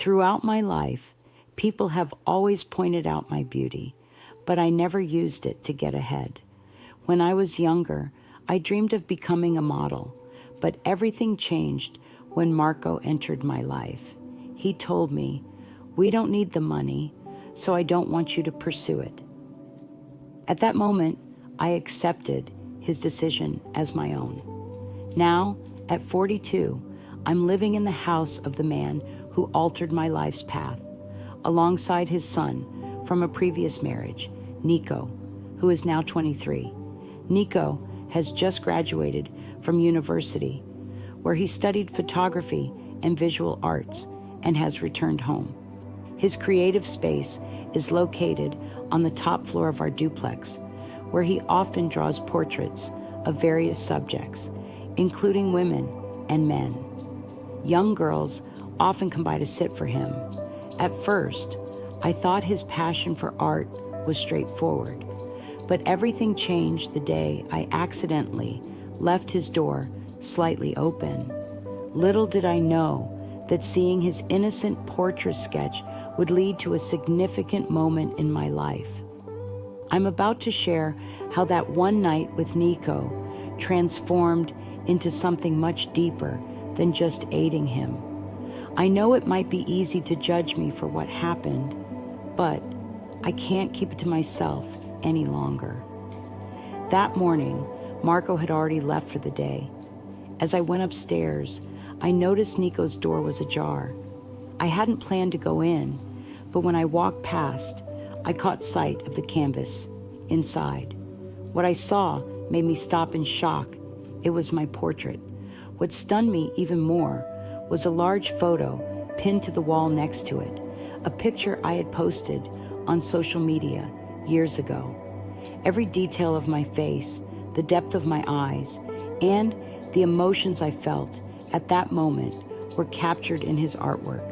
Throughout my life, people have always pointed out my beauty, but I never used it to get ahead. When I was younger, I dreamed of becoming a model, but everything changed when Marco entered my life. He told me, "We don't need the money, so I don't want you to pursue it." At that moment, I accepted his decision as my own. Now, at 42, I'm living in the house of the man who altered my life's path, alongside his son from a previous marriage, Nico, who is now 23. Nico has just graduated from university, where he studied photography and visual arts and has returned home. His creative space is located on the top floor of our duplex, where he often draws portraits of various subjects, including women and men. Young girls often come by to sit for him. At first, I thought his passion for art was straightforward, but everything changed the day I accidentally left his door slightly open. Little did I know that seeing his innocent portrait sketch would lead to a significant moment in my life. I'm about to share how that one night with Nico transformed into something much deeper than just aiding him. I know it might be easy to judge me for what happened, but I can't keep it to myself any longer. That morning, Marco had already left for the day. As I went upstairs, I noticed Nico's door was ajar. I hadn't planned to go in, but when I walked past, I caught sight of the canvas inside. What I saw made me stop in shock. It was my portrait. What stunned me even more was a large photo pinned to the wall next to it, a picture I had posted on social media years ago. Every detail of my face, the depth of my eyes, and the emotions I felt at that moment were captured in his artwork.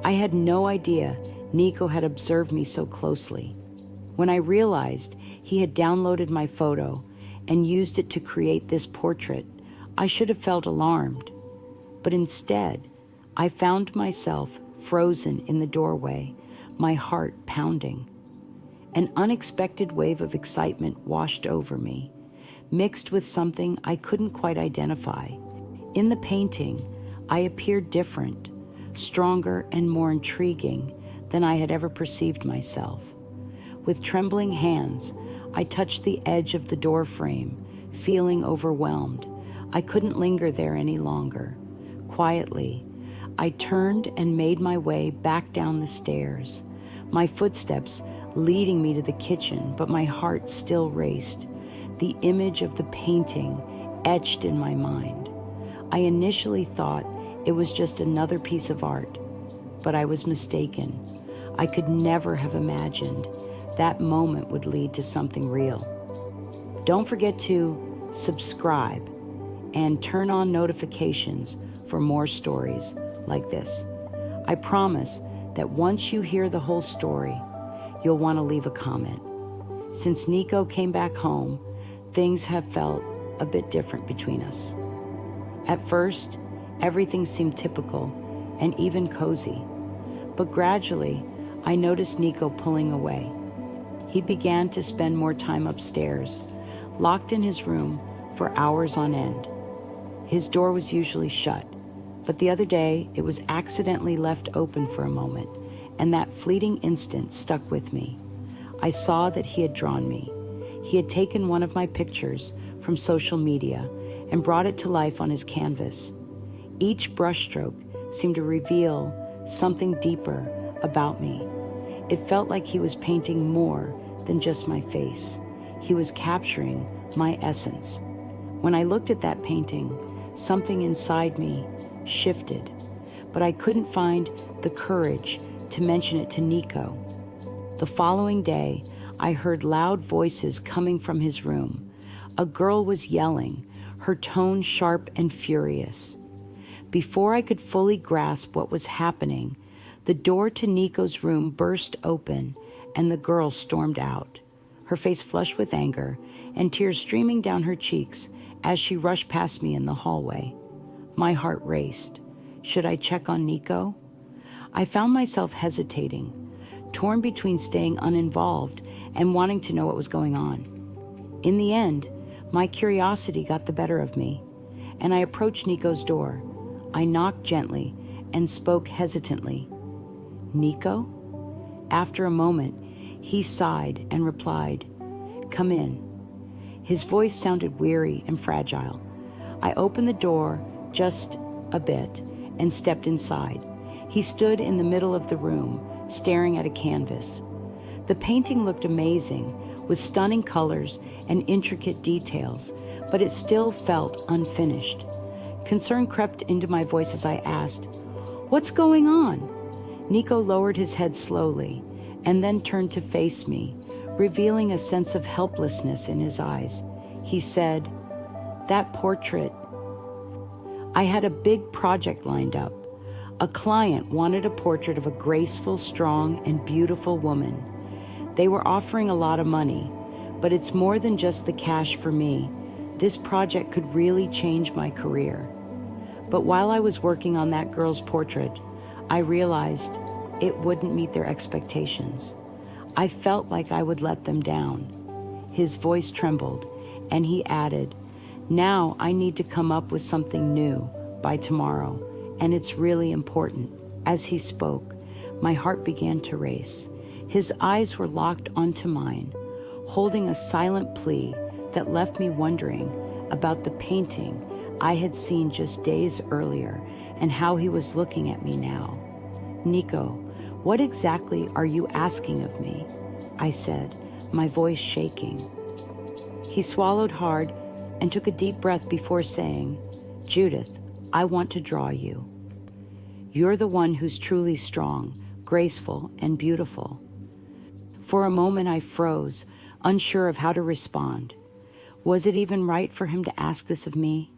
I had no idea Nico had observed me so closely. When I realized he had downloaded my photo and used it to create this portrait, I should have felt alarmed. But instead, I found myself frozen in the doorway, my heart pounding. An unexpected wave of excitement washed over me, mixed with something I couldn't quite identify. In the painting, I appeared different, stronger and more intriguing than I had ever perceived myself. With trembling hands, I touched the edge of the door frame, feeling overwhelmed. I couldn't linger there any longer. Quietly, I turned and made my way back down the stairs, my footsteps leading me to the kitchen, but my heart still raced, the image of the painting etched in my mind. I initially thought it was just another piece of art, but I was mistaken. I could never have imagined that moment would lead to something real. Don't forget to subscribe and turn on notifications for more stories like this. I promise that once you hear the whole story, you'll want to leave a comment. Since Nico came back home, things have felt a bit different between us. At first, everything seemed typical and even cozy, but gradually, I noticed Nico pulling away. He began to spend more time upstairs, locked in his room for hours on end. His door was usually shut, but the other day it was accidentally left open for a moment, and that fleeting instant stuck with me. I saw that he had drawn me. He had taken one of my pictures from social media and brought it to life on his canvas. Each brushstroke seemed to reveal something deeper about me. It felt like he was painting more than just my face. He was capturing my essence. When I looked at that painting, something inside me shifted, but I couldn't find the courage to mention it to Nico. The following day, I heard loud voices coming from his room. A girl was yelling, her tone sharp and furious. Before I could fully grasp what was happening, the door to Nico's room burst open and the girl stormed out, her face flushed with anger and tears streaming down her cheeks as she rushed past me in the hallway. My heart raced. Should I check on Nico? I found myself hesitating, torn between staying uninvolved and wanting to know what was going on. In the end, my curiosity got the better of me, and I approached Nico's door. I knocked gently and spoke hesitantly. "Nico?" After a moment, he sighed and replied, "Come in." His voice sounded weary and fragile. I opened the door just a bit and stepped inside. He stood in the middle of the room, staring at a canvas. The painting looked amazing, with stunning colors and intricate details, but it still felt unfinished. Concern crept into my voice as I asked, "What's going on?" Nico lowered his head slowly and then turned to face me, revealing a sense of helplessness in his eyes. He said, "That portrait. I had a big project lined up. A client wanted a portrait of a graceful, strong, and beautiful woman. They were offering a lot of money, but it's more than just the cash for me. This project could really change my career. But while I was working on that girl's portrait, I realized it wouldn't meet their expectations. I felt like I would let them down." His voice trembled, and he added, "Now I need to come up with something new by tomorrow, and it's really important." As he spoke, my heart began to race. His eyes were locked onto mine, holding a silent plea that left me wondering about the painting I had seen just days earlier and how he was looking at me now. "Nico, what exactly are you asking of me?" I said, my voice shaking. He swallowed hard and took a deep breath before saying, "Judith, I want to draw you. You're the one who's truly strong, graceful, and beautiful." For a moment I froze, unsure of how to respond. Was it even right for him to ask this of me?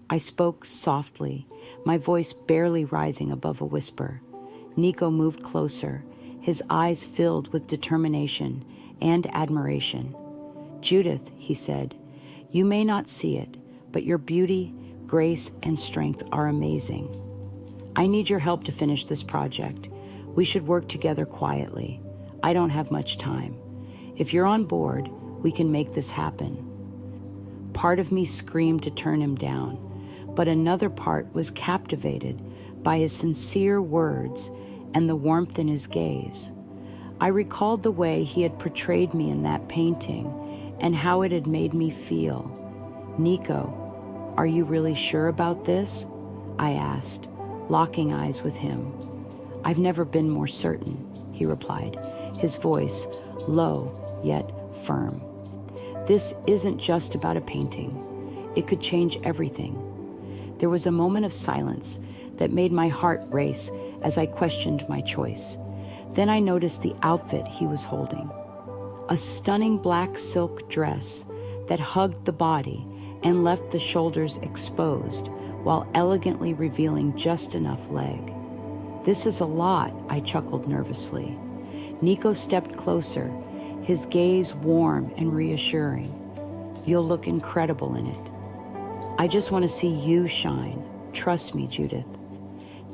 I spoke softly, my voice barely rising above a whisper. Nico moved closer, his eyes filled with determination and admiration. "Judith," he said, "you may not see it, but your beauty, grace, and strength are amazing. I need your help to finish this project. We should work together quietly. I don't have much time. If you're on board, we can make this happen." Part of me screamed to turn him down, but another part was captivated by his sincere words and the warmth in his gaze. I recalled the way he had portrayed me in that painting and how it had made me feel. "Nico, are you really sure about this?" I asked, locking eyes with him. "I've never been more certain," he replied, his voice low yet firm. "This isn't just about a painting. It could change everything." There was a moment of silence that made my heart race as I questioned my choice. Then I noticed the outfit he was holding. A stunning black silk dress that hugged the body and left the shoulders exposed while elegantly revealing just enough leg. "This is a lot," I chuckled nervously. Nico stepped closer, his gaze warm and reassuring. "You'll look incredible in it. I just want to see you shine. Trust me, Judith."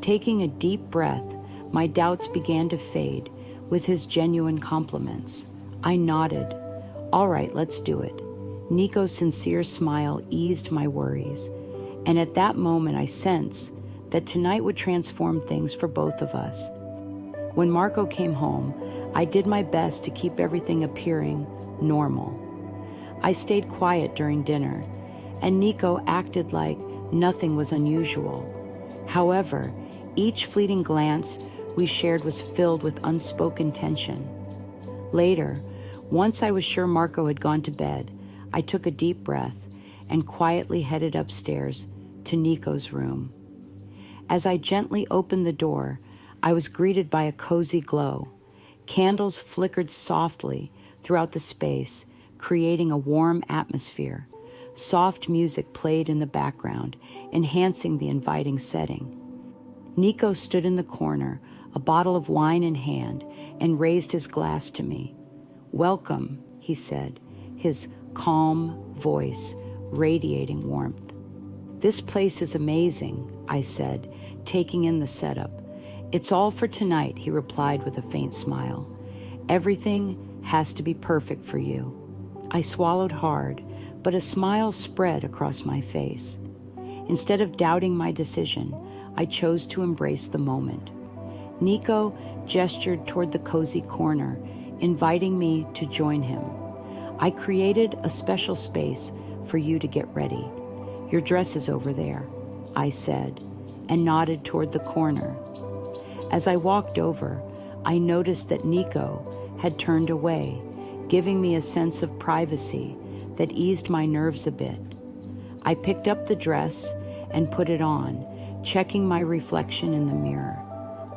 Taking a deep breath, my doubts began to fade with his genuine compliments. I nodded. "All right, let's do it." Nico's sincere smile eased my worries, and at that moment I sensed that tonight would transform things for both of us. When Marco came home, I did my best to keep everything appearing normal. I stayed quiet during dinner, and Nico acted like nothing was unusual. However, each fleeting glance we shared was filled with unspoken tension. Later, once I was sure Marco had gone to bed, I took a deep breath and quietly headed upstairs to Nico's room. As I gently opened the door, I was greeted by a cozy glow. Candles flickered softly throughout the space, creating a warm atmosphere. Soft music played in the background, enhancing the inviting setting. Nico stood in the corner, a bottle of wine in hand, and raised his glass to me. "Welcome," he said, his calm voice radiating warmth. "This place is amazing," I said, taking in the setup. "It's all for tonight," he replied with a faint smile. "Everything has to be perfect for you." I swallowed hard, but a smile spread across my face. Instead of doubting my decision, I chose to embrace the moment. Nico gestured toward the cozy corner, inviting me to join him. "I created a special space for you to get ready. Your dress is over there," I said, and nodded toward the corner. As I walked over, I noticed that Nico had turned away, giving me a sense of privacy that eased my nerves a bit. I picked up the dress and put it on, checking my reflection in the mirror.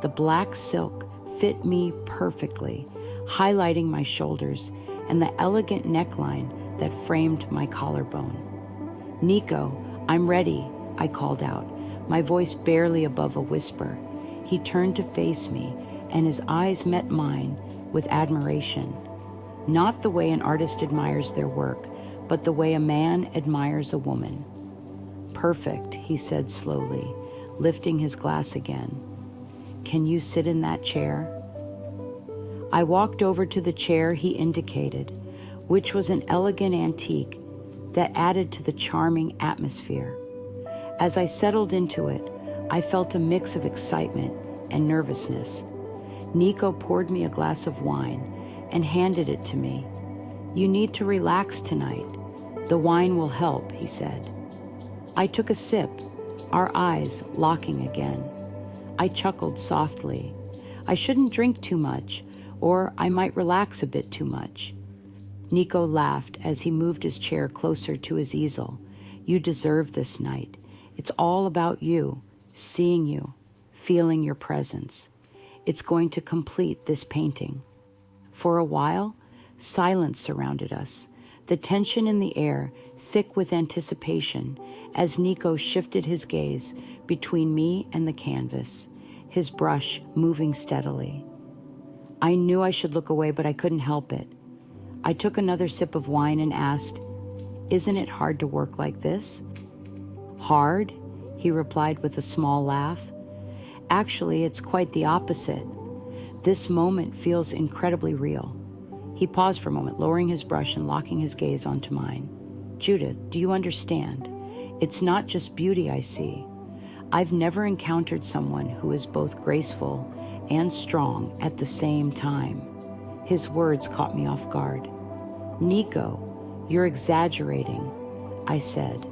The black silk fit me perfectly, highlighting my shoulders and the elegant neckline that framed my collarbone. "Nico, I'm ready," I called out, my voice barely above a whisper. He turned to face me, and his eyes met mine with admiration. Not the way an artist admires their work, but the way a man admires a woman. "Perfect," he said slowly, lifting his glass again. "Can you sit in that chair?" I walked over to the chair he indicated, which was an elegant antique that added to the charming atmosphere. As I settled into it, I felt a mix of excitement and nervousness. Nico poured me a glass of wine and handed it to me. "You need to relax tonight. The wine will help," he said. I took a sip, our eyes locking again. I chuckled softly. I shouldn't drink too much, or I might relax a bit too much. Nico laughed as he moved his chair closer to his easel. "You deserve this night. It's all about you, seeing you, feeling your presence. It's going to complete this painting." For a while, silence surrounded us, the tension in the air thick with anticipation as Nico shifted his gaze between me and the canvas, his brush moving steadily. I knew I should look away, but I couldn't help it. I took another sip of wine and asked, "Isn't it hard to work like this?" "Hard?" he replied with a small laugh. "Actually, it's quite the opposite. This moment feels incredibly real." He paused for a moment, lowering his brush and locking his gaze onto mine. "Judith, do you understand? It's not just beauty I see. I've never encountered someone who is both graceful and strong at the same time." His words caught me off guard. "Nico, you're exaggerating," I said,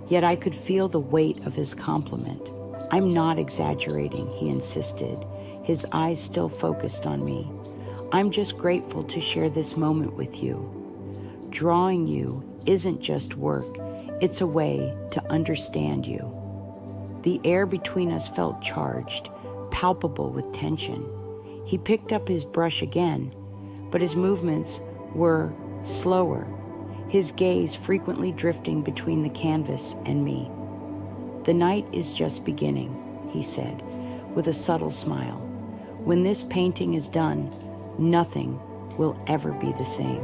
yet I could feel the weight of his compliment. "I'm not exaggerating," he insisted, his eyes still focused on me. "I'm just grateful to share this moment with you. Drawing you isn't just work, it's a way to understand you." The air between us felt charged, palpable with tension. He picked up his brush again, but his movements were slower, his gaze frequently drifting between the canvas and me. "The night is just beginning," he said, with a subtle smile. "When this painting is done, nothing will ever be the same."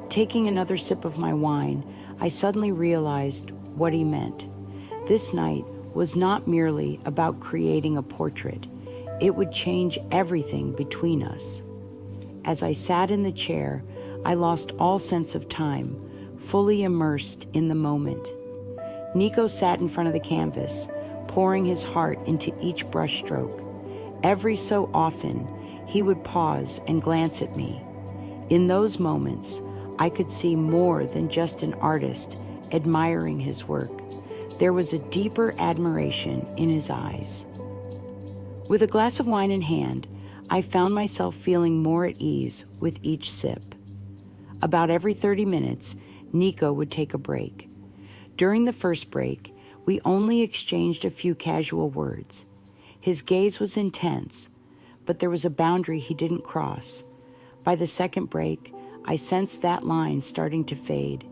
Taking another sip of my wine, I suddenly realized what he meant. This night was not merely about creating a portrait. It would change everything between us. As I sat in the chair, I lost all sense of time, fully immersed in the moment. Nico sat in front of the canvas, pouring his heart into each brushstroke. Every so often, he would pause and glance at me. In those moments, I could see more than just an artist admiring his work. There was a deeper admiration in his eyes. With a glass of wine in hand, I found myself feeling more at ease with each sip. About every 30 minutes, Nico would take a break. During the first break, we only exchanged a few casual words. His gaze was intense, but there was a boundary he didn't cross. By the second break, I sensed that line starting to fade,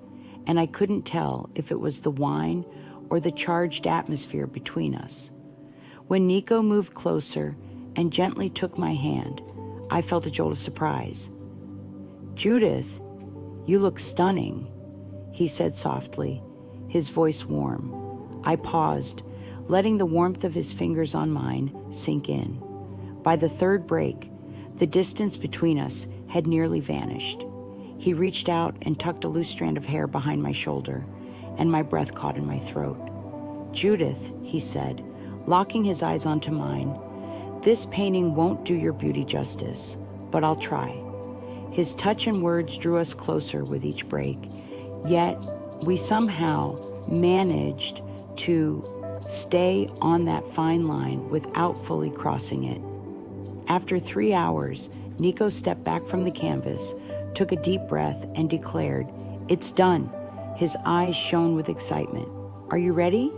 and I couldn't tell if it was the wine or the charged atmosphere between us. When Nico moved closer and gently took my hand, I felt a jolt of surprise. "Judith, you look stunning," he said softly, his voice warm. I paused, letting the warmth of his fingers on mine sink in. By the third break, the distance between us had nearly vanished. He reached out and tucked a loose strand of hair behind my shoulder, and my breath caught in my throat. "Judith," he said, locking his eyes onto mine, "this painting won't do your beauty justice, but I'll try." His touch and words drew us closer with each break, yet we somehow managed to stay on that fine line without fully crossing it. After 3 hours, Nico stepped back from the canvas, took a deep breath, and declared, "It's done." His eyes shone with excitement. "Are you ready?"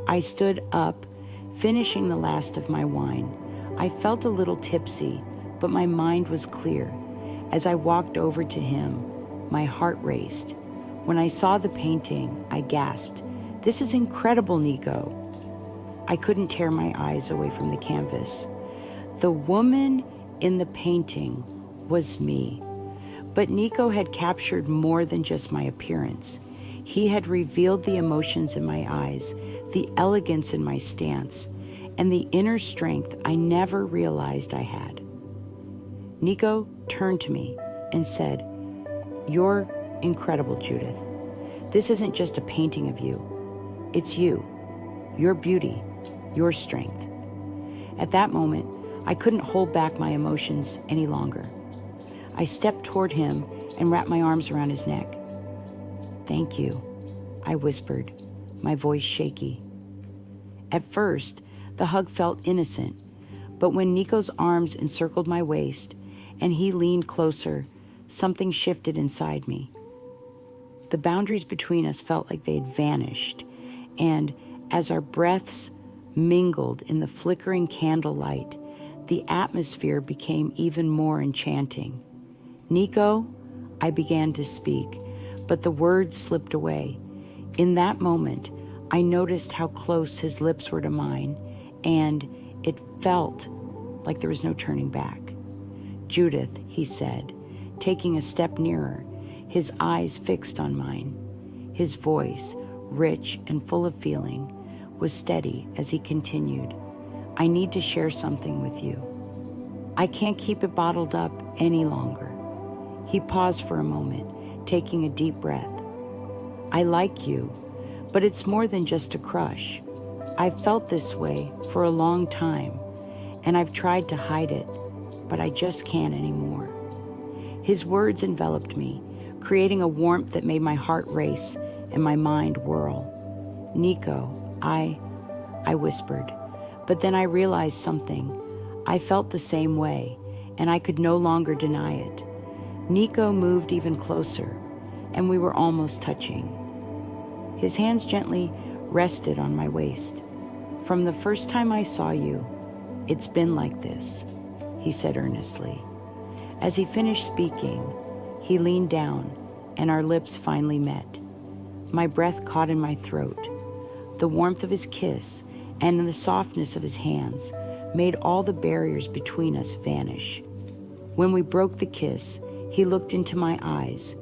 I stood up, finishing the last of my wine. I felt a little tipsy, but my mind was clear. As I walked over to him, my heart raced. When I saw the painting, I gasped, "This is incredible, Nico." I couldn't tear my eyes away from the canvas. The woman in the painting was me. But Nico had captured more than just my appearance. He had revealed the emotions in my eyes, the elegance in my stance, and the inner strength I never realized I had. Nico turned to me and said, "You're incredible, Judith. This isn't just a painting of you. It's you, your beauty, your strength." At that moment, I couldn't hold back my emotions any longer. I stepped toward him and wrapped my arms around his neck. "Thank you," I whispered, my voice shaky. At first, the hug felt innocent, but when Nico's arms encircled my waist and he leaned closer, something shifted inside me. The boundaries between us felt like they had vanished, and as our breaths mingled in the flickering candlelight, the atmosphere became even more enchanting. "Nico," I began to speak, but the words slipped away. In that moment, I noticed how close his lips were to mine, and it felt like there was no turning back. "Judith," he said, taking a step nearer, his eyes fixed on mine. His voice, rich and full of feeling, was steady as he continued, "I need to share something with you. I can't keep it bottled up any longer." He paused for a moment, taking a deep breath. "I like you, but it's more than just a crush. I've felt this way for a long time, and I've tried to hide it, but I just can't anymore." His words enveloped me, creating a warmth that made my heart race and my mind whirl. "Nico, I whispered, but then I realized something. I felt the same way, and I could no longer deny it. Nico moved even closer, and we were almost touching. His hands gently rested on my waist. "From the first time I saw you, it's been like this," he said earnestly. As he finished speaking, he leaned down, and our lips finally met. My breath caught in my throat. The warmth of his kiss and the softness of his hands made all the barriers between us vanish. When we broke the kiss, he looked into my eyes.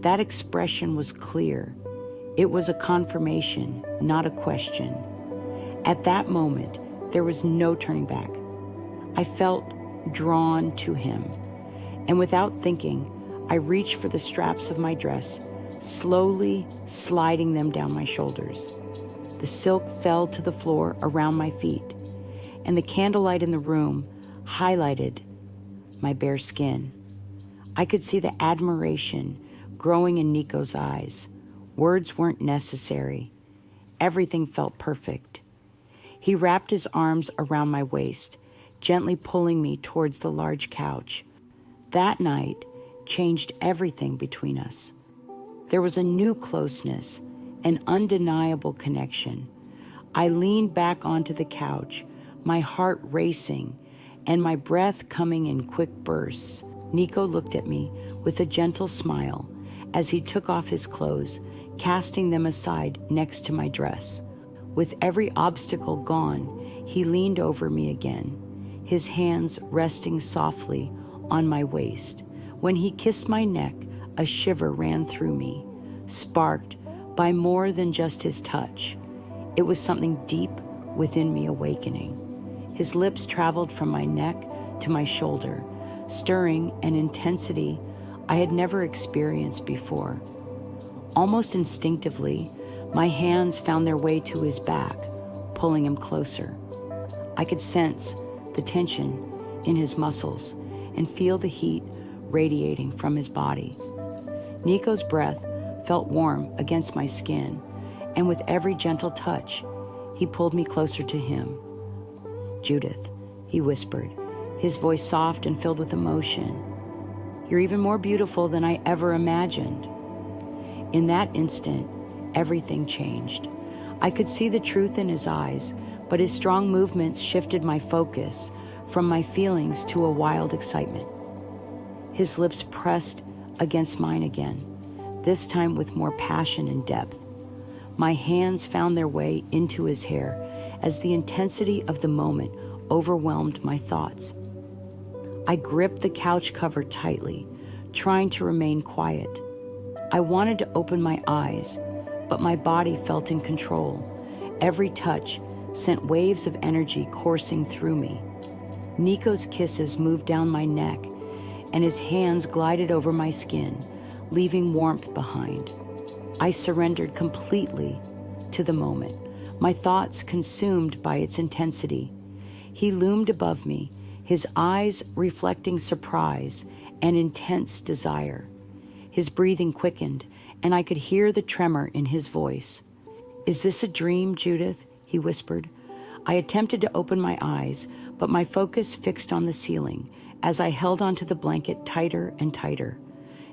That expression was clear. It was a confirmation, not a question. At that moment, there was no turning back. I felt drawn to him, and without thinking, I reached for the straps of my dress, slowly sliding them down my shoulders. The silk fell to the floor around my feet, and the candlelight in the room highlighted my bare skin. I could see the admiration growing in Nico's eyes. Words weren't necessary. Everything felt perfect. He wrapped his arms around my waist, gently pulling me towards the large couch. That night changed everything between us. There was a new closeness, an undeniable connection. I leaned back onto the couch, my heart racing and my breath coming in quick bursts. Nico looked at me with a gentle smile as he took off his clothes, casting them aside next to my dress. With every obstacle gone, he leaned over me again, his hands resting softly on my waist. When he kissed my neck, a shiver ran through me, sparked by more than just his touch. It was something deep within me awakening. His lips traveled from my neck to my shoulder, stirring an intensity I had never experienced before. Almost instinctively, my hands found their way to his back, pulling him closer. I could sense the tension in his muscles and feel the heat radiating from his body. Nico's breath felt warm against my skin, and with every gentle touch, he pulled me closer to him. "Judith," he whispered, his voice soft and filled with emotion. "You're even more beautiful than I ever imagined." In that instant, everything changed. I could see the truth in his eyes, but his strong movements shifted my focus from my feelings to a wild excitement. His lips pressed against mine again, this time with more passion and depth. My hands found their way into his hair as the intensity of the moment overwhelmed my thoughts. I gripped the couch cover tightly, trying to remain quiet. I wanted to open my eyes, but my body felt in control. Every touch sent waves of energy coursing through me. Nico's kisses moved down my neck, and his hands glided over my skin, leaving warmth behind. I surrendered completely to the moment, my thoughts consumed by its intensity. He loomed above me, his eyes reflecting surprise and intense desire. His breathing quickened, and I could hear the tremor in his voice. "Is this a dream, Judith?" he whispered. I attempted to open my eyes, but my focus fixed on the ceiling as I held onto the blanket tighter and tighter.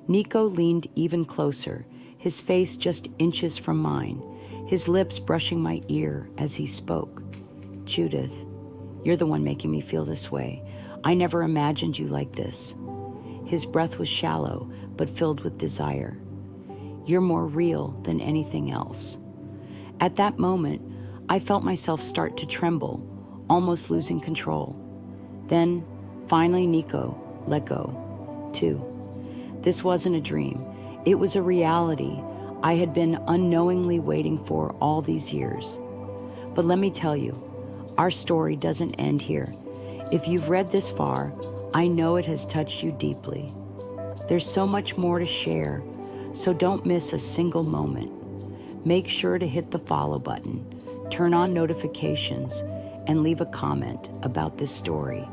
Nico leaned even closer, his face just inches from mine, his lips brushing my ear as he spoke. "Judith, you're the one making me feel this way. I never imagined you like this." His breath was shallow, but filled with desire. "You're more real than anything else." At that moment, I felt myself start to tremble, almost losing control. Then, finally, Nico let go, too. This wasn't a dream. It was a reality I had been unknowingly waiting for all these years. But let me tell you, our story doesn't end here. If you've read this far, I know it has touched you deeply. There's so much more to share, so don't miss a single moment. Make sure to hit the follow button, turn on notifications, and leave a comment about this story.